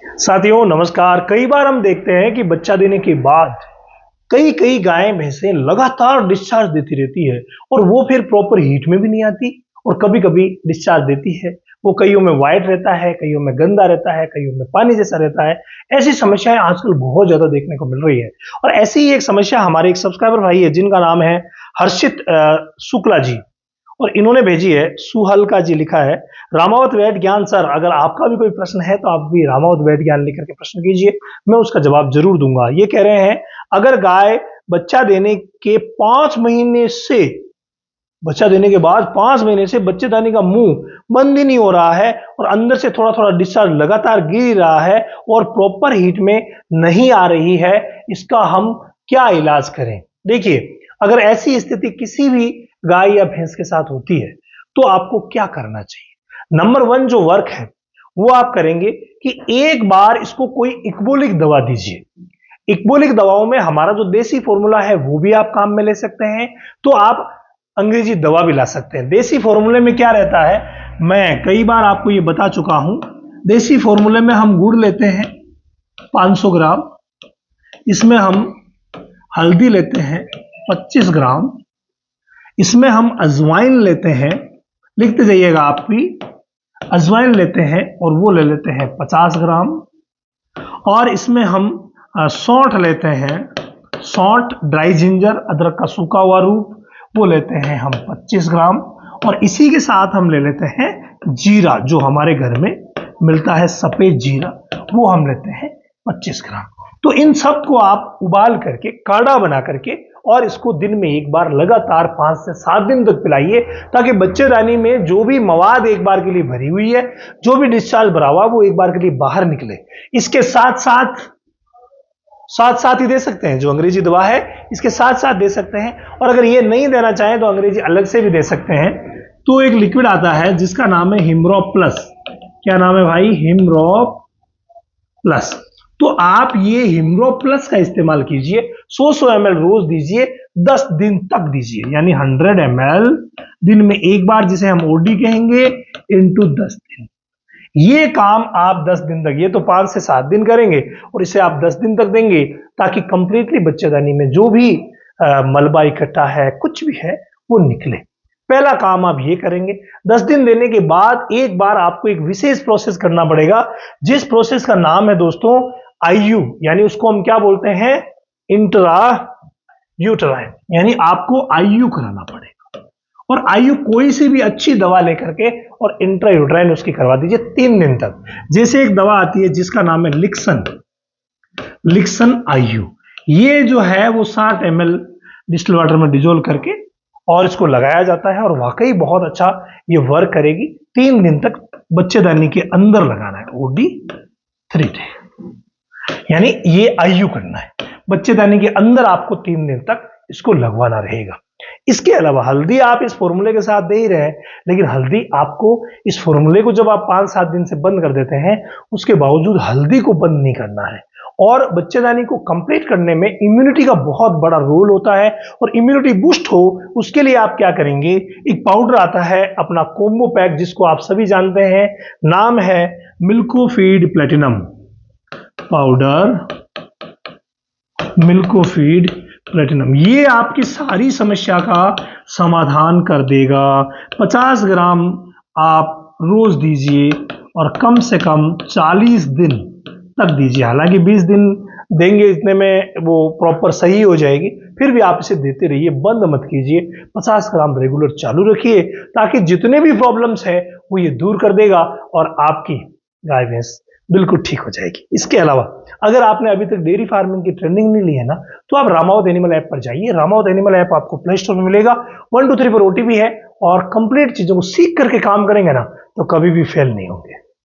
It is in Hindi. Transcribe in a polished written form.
साथियों नमस्कार। कई बार हम देखते हैं कि बच्चा देने के बाद कई कई गायें भैंसें लगातार डिस्चार्ज देती रहती है और वो फिर प्रॉपर हीट में भी नहीं आती और कभी कभी डिस्चार्ज देती है। वो कईयों में वाइट रहता है, कईयों में गंदा रहता है, कईयों में पानी जैसा रहता है। ऐसी समस्याएं आजकल बहुत ज्यादा देखने को मिल रही है और ऐसी ही एक समस्या हमारे एक सब्सक्राइबर भाई है जिनका नाम है हर्षित शुक्ला जी, और इन्होंने भेजी है। सुहल्का जी लिखा है, रामावत वैद ज्ञान सर, अगर आपका भी कोई प्रश्न है तो आप भी रामावत वैद ज्ञान लिख करके प्रश्न कीजिए, मैं उसका जवाब जरूर दूंगा। ये कह रहे हैं, अगर गाय बच्चा देने के 5 महीने से बच्चा देने के बाद 5 महीने से बच्चेदानी का मुंह बंद ही नहीं हो रहा है और अंदर से थोड़ा थोड़ा डिस्चार्ज लगातार गिर रहा है और प्रॉपर हीट में नहीं आ रही है, इसका हम क्या इलाज करें? देखिए, अगर ऐसी स्थिति किसी भी गाय या भैंस के साथ होती है तो आपको क्या करना चाहिए? नंबर 1 जो वर्क है वो आप करेंगे कि एक बार इसको कोई इक्बोलिक दवा दीजिए। इक्बोलिक दवाओं में हमारा जो देसी फॉर्मूला है वो भी आप काम में ले सकते हैं, तो आप अंग्रेजी दवा भी ला सकते हैं। देसी फॉर्मूले में क्या रहता है, मैं कई बार आपको ये बता चुका हूं। देसी फॉर्मूले में हम गुड़ लेते हैं 500 ग्राम, इसमें हम हल्दी लेते हैं 25 ग्राम, इसमें हम अजवाइन लेते हैं, लिखते जाइएगा आप भी, अजवाइन लेते हैं और वो ले लेते हैं 50 ग्राम, और इसमें हम सौंठ लेते हैं, सौंठ ड्राई जिंजर, अदरक का सूखा हुआ रूप, वो लेते हैं हम 25 ग्राम, और इसी के साथ हम ले लेते हैं जीरा, जो हमारे घर में मिलता है सफेद जीरा, वो हम लेते हैं 25 ग्राम। तो इन सब को आप उबाल करके काढ़ा बना करके और इसको दिन में एक बार लगातार 5 से 7 दिन तक पिलाइए, ताकि बच्चेदानी में जो भी मवाद एक बार के लिए भरी हुई है, जो भी डिस्चार्ज भरा हुआ, वो एक बार के लिए बाहर निकले। इसके साथ साथ ही दे सकते हैं, जो अंग्रेजी दवा है इसके साथ साथ दे सकते हैं, और अगर ये नहीं देना चाहें तो अंग्रेजी अलग से भी दे सकते हैं। तो एक लिक्विड आता है जिसका नाम है हिमरॉप प्लस। क्या नाम है भाई? हिमरॉप प्लस। तो आप ये हिमरॉप प्लस का इस्तेमाल कीजिए, 100 ml रोज दीजिए, 10 दिन तक दीजिए, यानी 100 ml दिन में एक बार, जिसे हम ओडी कहेंगे, इंटू 10 दिन। ये काम आप 10 दिन तक, ये तो 5 से 7 दिन करेंगे और इसे आप 10 दिन तक देंगे, ताकि कंप्लीटली बच्चेदानी में जो भी मलबा इकट्ठा है, कुछ भी है, वो निकले। पहला काम आप ये करेंगे। 10 दिन देने के बाद एक बार आपको एक विशेष प्रोसेस करना पड़ेगा, जिस प्रोसेस का नाम है दोस्तों आईयू, यानी उसको हम क्या बोलते हैं? इंट्रा यूटराइन, यानी आपको आईयू कराना पड़ेगा। और आईयू कोई सी भी अच्छी दवा लेकर के और इंट्रा यूटराइन उसकी करवा दीजिए 3 दिन तक। जैसे एक दवा आती है जिसका नाम है लिक्सन आईयू, ये जो है वो 60 ml डिस्टिल वाटर में डिजोल्व करके और इसको लगाया जाता है, और वाकई बहुत अच्छा ये वर्क करेगी। 3 दिन तक बच्चेदानी के अंदर लगाना है, ओडी 3 डे, यानी ये आईयू करना है बच्चेदानी के अंदर, आपको 3 दिन तक इसको लगवाना रहेगा। इसके अलावा हल्दी आप इस फॉर्मूले के साथ दे ही रहे हैं, लेकिन हल्दी आपको इस फॉर्मूले को जब आप 5-7 दिन से बंद कर देते हैं, उसके बावजूद हल्दी को बंद नहीं करना है। और बच्चेदानी को कंप्लीट करने में इम्यूनिटी का बहुत बड़ा रोल होता है, और इम्यूनिटी बूस्ट हो उसके लिए आप क्या करेंगे? एक पाउडर आता है अपना कोम्बो पैक, जिसको आप सभी जानते हैं, नाम है मिल्कोफीड प्लेटिनम पाउडर, मिल्कोफीड प्लेटिनम। ये आपकी सारी समस्या का समाधान कर देगा। 50 ग्राम आप रोज दीजिए और कम से कम 40 दिन तक दीजिए। हालांकि 20 दिन देंगे, इतने में वो प्रॉपर सही हो जाएगी, फिर भी आप इसे देते रहिए, बंद मत कीजिए। 50 ग्राम रेगुलर चालू रखिए, ताकि जितने भी प्रॉब्लम्स है वो ये दूर कर देगा और आपकी गाय भैंस बिल्कुल ठीक हो जाएगी। इसके अलावा अगर आपने अभी तक डेयरी फार्मिंग की ट्रेनिंग नहीं ली है ना, तो आप रामावत एनिमल ऐप पर जाइए। रामावत एनिमल ऐप आपको प्ले स्टोर में मिलेगा, 1 2 3 पर ओटीपी है, और कंप्लीट चीजों को सीख करके काम करेंगे ना, तो कभी भी फेल नहीं होंगे।